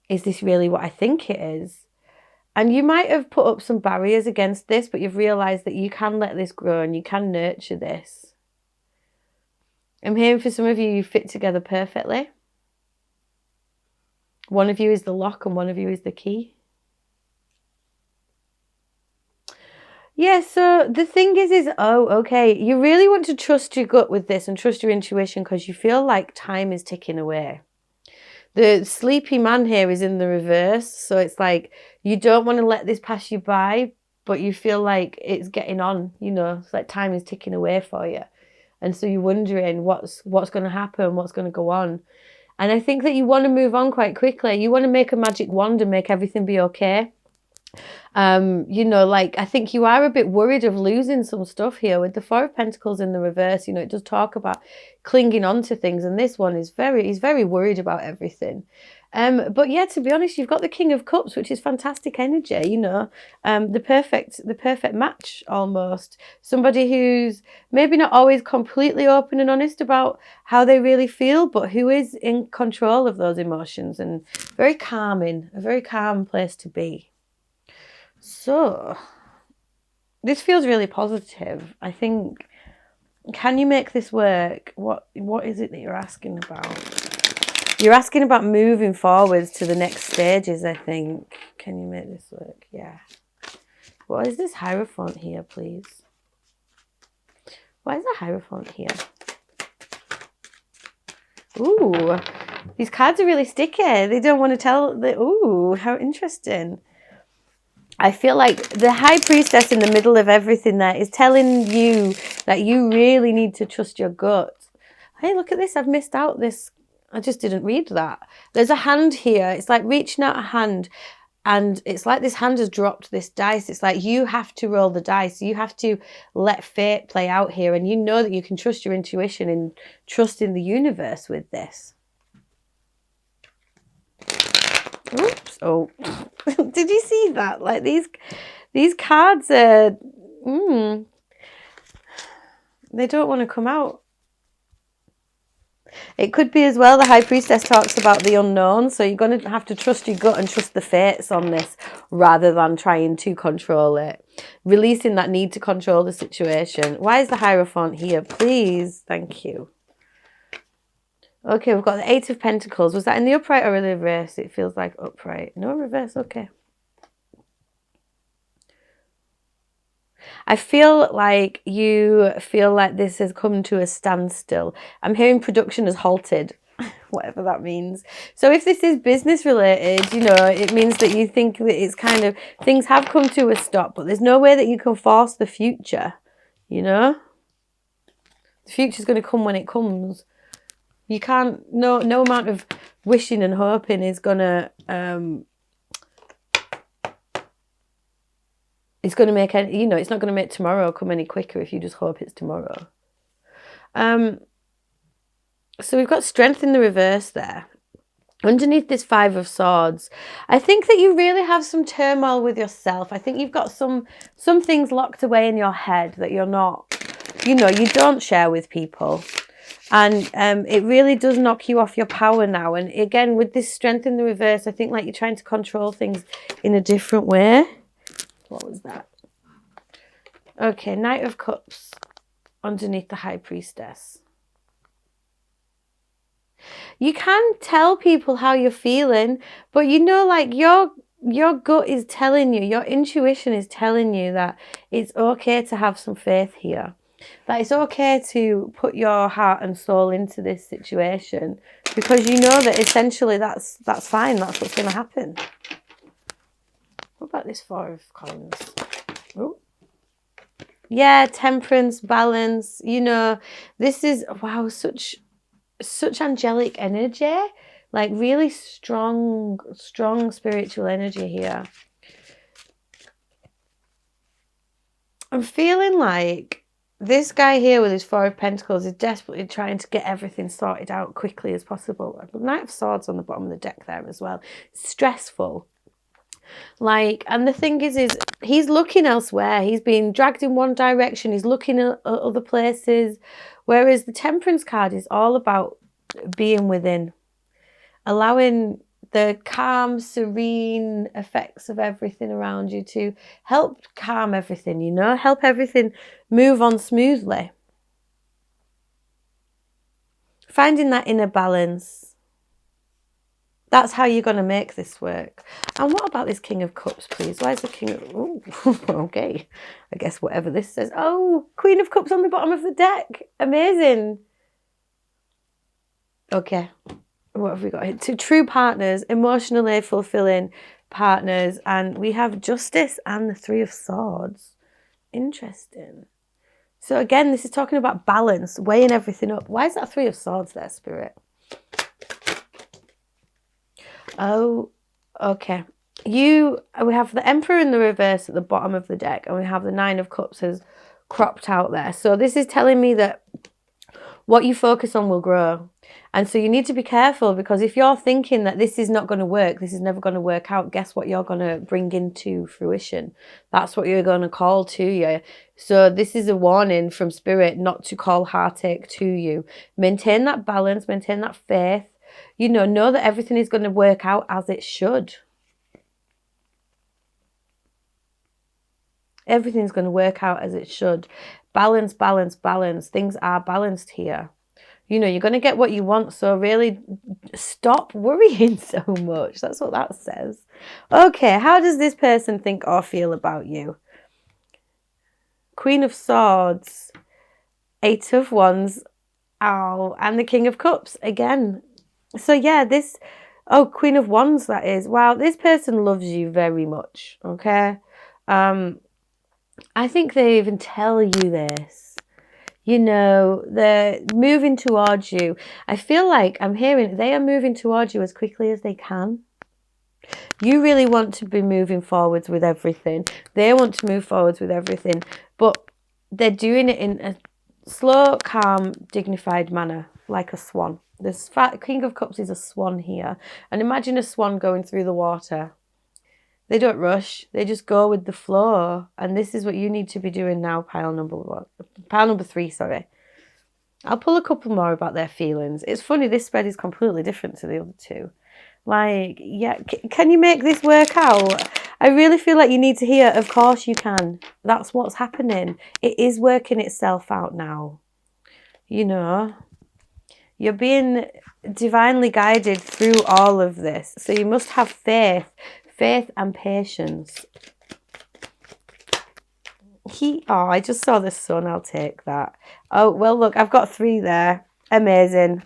what I think it is? And you might have put up some barriers against this, but you've realised that you can let this grow and you can nurture this. I'm hearing for some of you, you fit together perfectly. One of you is the lock and one of you is the key. Yeah, so the thing is, oh, okay, you really want to trust your gut with this and trust your intuition because you feel like time is ticking away. The sleepy man here is in the reverse, so it's like you don't want to let this pass you by, but you feel like it's getting on, you know, it's like time is ticking away for you. And so you're wondering what's going to happen, what's going to go on. And I think that you want to move on quite quickly. You want to make a magic wand and make everything be okay. You know, like I think you are a bit worried of losing some stuff here with the Four of Pentacles in the reverse. You know, it does talk about clinging on to things, and this one is he's very worried about everything. But yeah, to be honest, you've got the King of Cups, which is fantastic energy, you know, the perfect match almost. Somebody who's maybe not always completely open and honest about how they really feel, but who is in control of those emotions and very calming, a very calm place to be. So, this feels really positive. I think, can you make this work? What is it that you're asking about? You're asking about moving forwards to the next stages, I think. Can you make this work? Yeah. What is this Hierophant here, please? Why is the Hierophant here? Ooh, these cards are really sticky. They don't want to tell. Ooh, how interesting. I feel like the High Priestess in the middle of everything there is telling you that you really need to trust your gut. Hey, look at this. I've missed out this. I just didn't read that. There's a hand here. It's like reaching out a hand. And it's like this hand has dropped this dice. It's like you have to roll the dice. You have to let fate play out here. And you know that you can trust your intuition and trust in the universe with this. Oops. Oh, did you see that? Like these cards are, they don't want to come out. It could be as well, the High Priestess talks about the unknown. So you're going to have to trust your gut and trust the fates on this rather than trying to control it. Releasing that need to control the situation. Why is the Hierophant here? Please. Thank you. Okay, we've got the Eight of Pentacles. Was that in the upright or in the reverse? It feels like upright. No, reverse. Okay. I feel like you feel like this has come to a standstill. I'm hearing production has halted, whatever that means. So if this is business related, you know, it means that you think that it's kind of, things have come to a stop, but there's no way that you can force the future, you know? The future's going to come when it comes. You can't, no amount of wishing and hoping is going to, it's going to make any, you know, it's not going to make tomorrow come any quicker if you just hope it's tomorrow. So we've got Strength in the reverse there. Underneath this Five of Swords, I think that you really have some turmoil with yourself. I think you've got some things locked away in your head that you're not, you know, you don't share with people. And it really does knock you off your power now. And again, with this Strength in the reverse, I think like you're trying to control things in a different way. What was that? Okay, Knight of Cups underneath the High Priestess. You can tell people how you're feeling, but you know, like your gut is telling you, your intuition is telling you that it's okay to have some faith here. That it's okay to put your heart and soul into this situation because you know that essentially that's fine. That's what's going to happen. What about this Four of Coins? Oh, yeah, temperance, balance. You know, this is wow, such angelic energy, like really strong spiritual energy here. I'm feeling like this guy here with his Four of Pentacles is desperately trying to get everything sorted out quickly as possible. Knight of Swords on the bottom of the deck there as well. Stressful. Like, and the thing is he's looking elsewhere. He's being dragged in one direction. He's looking at other places. Whereas the Temperance card is all about being within. Allowing the calm, serene effects of everything around you to help calm everything, you know, help everything move on smoothly. Finding that inner balance. That's how you're going to make this work. And what about this King of Cups, please? Why is the King of... Ooh, okay. I guess whatever this says. Oh, Queen of Cups on the bottom of the deck. Amazing. Okay. What have we got here? Two true partners, emotionally fulfilling partners. And we have Justice and the Three of Swords. Interesting. So again, this is talking about balance, weighing everything up. Why is that Three of Swords there, Spirit? Oh, okay. We have the Emperor in the reverse at the bottom of the deck, and we have the Nine of Cups has cropped out there. So this is telling me that what you focus on will grow. And so you need to be careful, because if you're thinking that this is not going to work, this is never going to work out, guess what you're going to bring into fruition? That's what you're going to call to you. So this is a warning from Spirit not to call heartache to you. Maintain that balance, maintain that faith. You know that everything is going to work out as it should. Everything's going to work out as it should. Balance, balance, balance. Things are balanced here. You know, you're going to get what you want. So really stop worrying so much. That's what that says. Okay, how does this person think or feel about you? Queen of Swords, Eight of Wands, oh, and the King of Cups again. So yeah, this, oh, Queen of Wands, that is. Wow, this person loves you very much, okay? I think they even tell you this. You know, they're moving towards you. I feel like I'm hearing they are moving towards you as quickly as they can. You really want to be moving forwards with everything. They want to move forwards with everything. But they're doing it in a slow, calm, dignified manner, like a swan. The King of Cups is a swan here. And imagine a swan going through the water. They don't rush. They just go with the flow. And this is what you need to be doing now, pile number 3, sorry. I'll pull a couple more about their feelings. It's funny, this spread is completely different to the other two. Like, yeah, can you make this work out? I really feel like you need to hear, of course you can. That's what's happening. It is working itself out now. You know, you're being divinely guided through all of this. So you must have faith and patience. Oh, I just saw the sun. I'll take that. Oh, well, look, I've got 3 there. Amazing.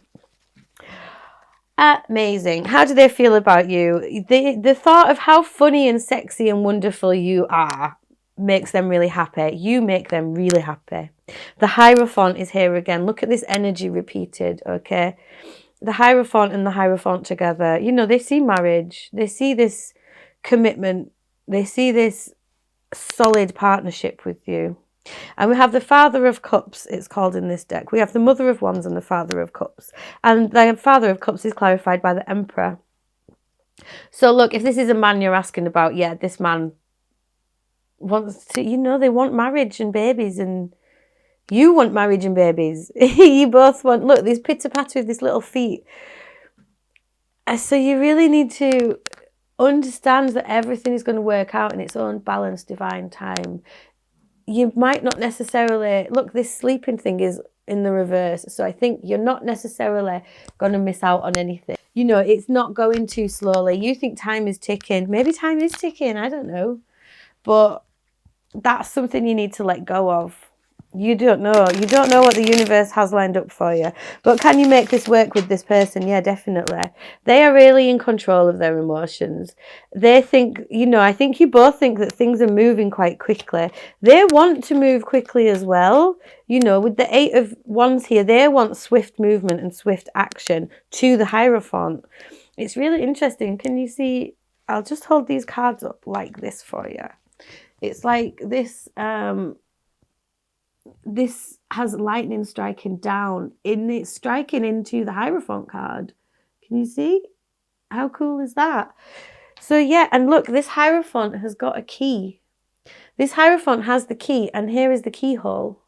Amazing. How do they feel about you? The thought of how funny and sexy and wonderful you are makes them really happy. You make them really happy. The Hierophant is here again. Look at this energy repeated, okay? The Hierophant and the Hierophant together. You know, they see marriage. They see this commitment. They see this solid partnership with you. And we have the Father of Cups, it's called in this deck. We have the Mother of Wands and the Father of Cups. And the Father of Cups is clarified by the Emperor. So look, if this is a man you're asking about, yeah, this man wants to, you know, they want marriage and babies, and you want marriage and babies. You both want, look, this pitter-patter of these little feet. So you really need to understand that everything is going to work out in its own balanced divine time. You might not necessarily, look, this sleeping thing is in the reverse. So I think you're not necessarily going to miss out on anything. You know, it's not going too slowly. You think time is ticking. Maybe time is ticking. I don't know. But that's something you need to let go of. You don't know. You don't know what the universe has lined up for you. But can you make this work with this person? Yeah, definitely. They are really in control of their emotions. They think, you know, I think you both think that things are moving quite quickly. They want to move quickly as well. You know, with the 8 of Wands here, they want swift movement and swift action to the Hierophant. It's really interesting. Can you see? I'll just hold these cards up like this for you. It's like this... this has lightning striking down in it, striking into the Hierophant card. Can you see? How cool is that? So yeah, and look, this Hierophant has got a key. This Hierophant has the key, and here is the keyhole.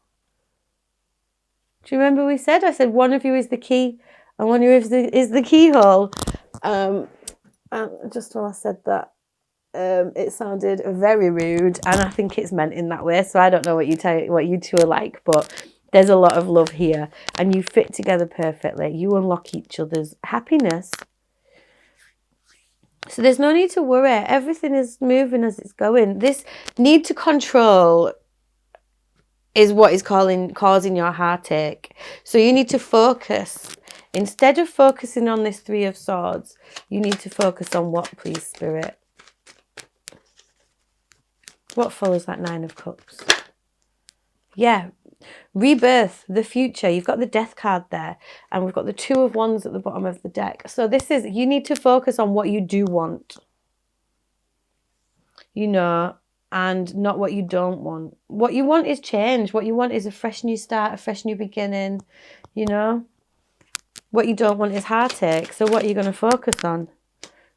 Do you remember I said one of you is the key and one of you is the keyhole? Just while I said that, it sounded very rude, and I think it's meant in that way. So I don't know what you two are like, but there's a lot of love here, and you fit together perfectly. You unlock each other's happiness. So there's no need to worry. Everything is moving as it's going. This need to control is what is causing your heartache. So you need to focus. Instead of focusing on this Three of Swords, you need to focus on what, please, Spirit? What follows that Nine of Cups? Yeah, rebirth, the future. You've got the Death card there, and we've got the Two of Wands at the bottom of the deck. So this is, you need to focus on what you do want, you know, and not what you don't want. What you want is change. What you want is a fresh new start, a fresh new beginning, you know. What you don't want is heartache. So what are you going to focus on?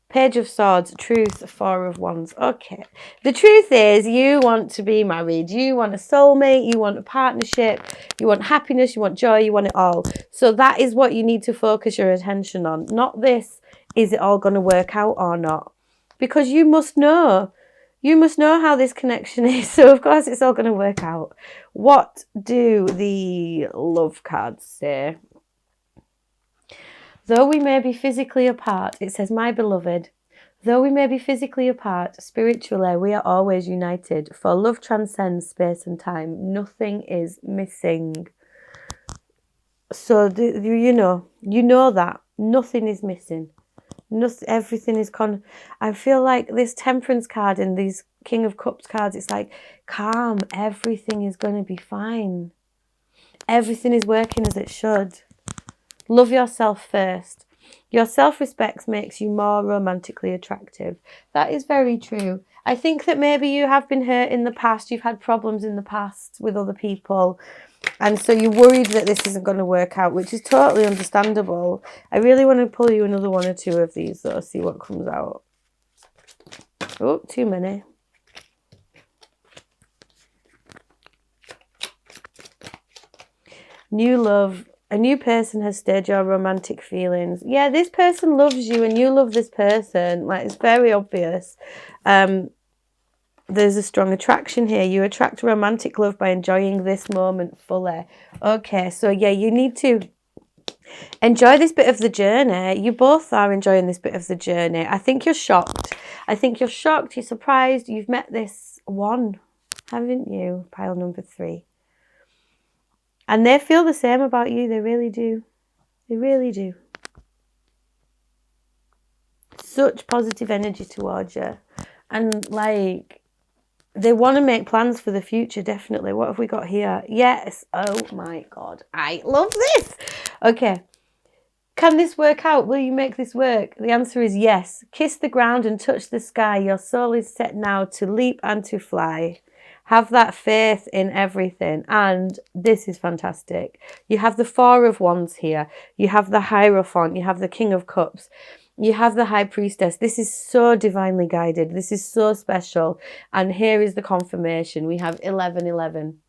Page of Swords, truth, Four of Wands. Okay. The truth is you want to be married. You want a soulmate. You want a partnership. You want happiness. You want joy. You want it all. So that is what you need to focus your attention on. Not this, is it all going to work out or not? Because you must know. You must know how this connection is. So, of course, it's all going to work out. What do the love cards say? Though we may be physically apart, it says, my beloved, though we may be physically apart, spiritually we are always united, for love transcends space and time. Nothing is missing. So, you know that. Nothing is missing. Nothing, everything is I feel like this Temperance card and these King of Cups cards, it's like, calm, everything is going to be fine. Everything is working as it should. Love yourself first. Your self-respect makes you more romantically attractive. That is very true. I think that maybe you have been hurt in the past. You've had problems in the past with other people. And so you're worried that this isn't going to work out, which is totally understandable. I really want to pull you another one or two of these, though, see what comes out. Oh, too many. New love. A new person has stirred your romantic feelings. Yeah, this person loves you and you love this person. Like, it's very obvious. There's a strong attraction here. You attract romantic love by enjoying this moment fully. Okay, so yeah, you need to enjoy this bit of the journey. You both are enjoying this bit of the journey. I think you're shocked. You're surprised. You've met this one, haven't you? Pile number 3. And they feel the same about you. They really do. They really do. Such positive energy towards you. And like, they want to make plans for the future, definitely. What have we got here? Yes. Oh my God. I love this. Okay. Can this work out? Will you make this work? The answer is yes. Kiss the ground and touch the sky. Your soul is set now to leap and to fly. Have that faith in everything. And this is fantastic. You have the Four of Wands here. You have the Hierophant. You have the King of Cups. You have the High Priestess. This is so divinely guided. This is so special. And here is the confirmation. We have 1111.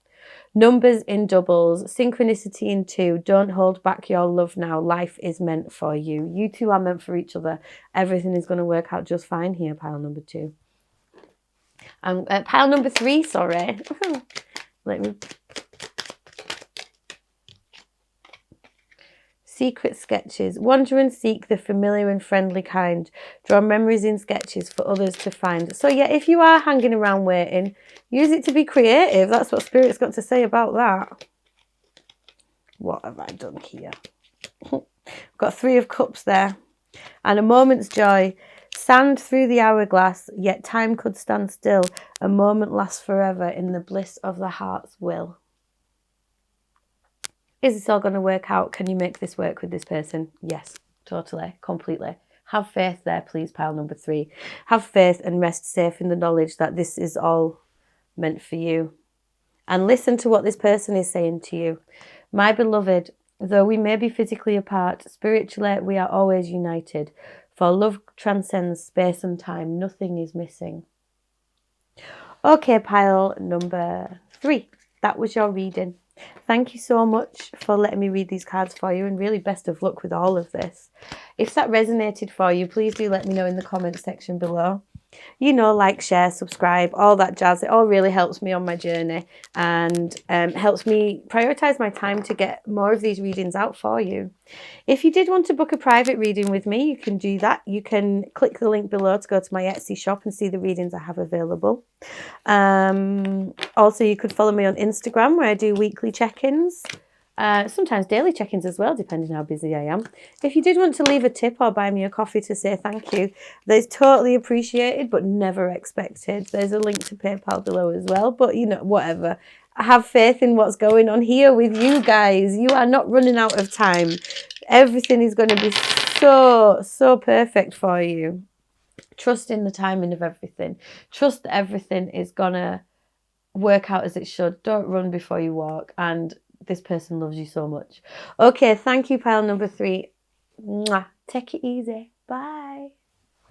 Numbers in doubles. Synchronicity in 2. Don't hold back your love now. Life is meant for you. You two are meant for each other. Everything is going to work out just fine here, pile number 2. Pile number 3, sorry. Let me. Secret sketches. Wander and seek the familiar and friendly kind. Draw memories in sketches for others to find. So yeah, if you are hanging around waiting, use it to be creative. That's what Spirit's got to say about that. What have I done here? Got 3 of Cups there. And a moment's joy. Sand through the hourglass, yet time could stand still. A moment lasts forever in the bliss of the heart's will. Is this all going to work out? Can you make this work with this person? Yes, totally, completely. Have faith there, please, pile number 3. Have faith and rest safe in the knowledge that this is all meant for you. And listen to what this person is saying to you. My beloved, though we may be physically apart, spiritually we are always united. For love transcends space and time. Nothing is missing. Okay, pile number 3. That was your reading. Thank you so much for letting me read these cards for you, and really best of luck with all of this. If that resonated for you, please do let me know in the comments section below. You know, like, share, subscribe, all that jazz. It all really helps me on my journey and helps me prioritise my time to get more of these readings out for you. If you did want to book a private reading with me, you can do that. You can click the link below to go to my Etsy shop and see the readings I have available. Also, you could follow me on Instagram, where I do weekly check-ins. Sometimes daily check-ins as well, depending on how busy I am. If you did want to leave a tip or buy me a coffee to say thank you, that's totally appreciated but never expected. There's a link to PayPal below as well, but you know, whatever. I have faith in what's going on here with you guys. You are not running out of time. Everything is going to be so perfect for you. Trust in the timing of everything. Trust that everything is going to work out as it should. Don't run before you walk. And this person loves you so much. Okay, thank you, pile number 3. Mwah. Take it easy. Bye.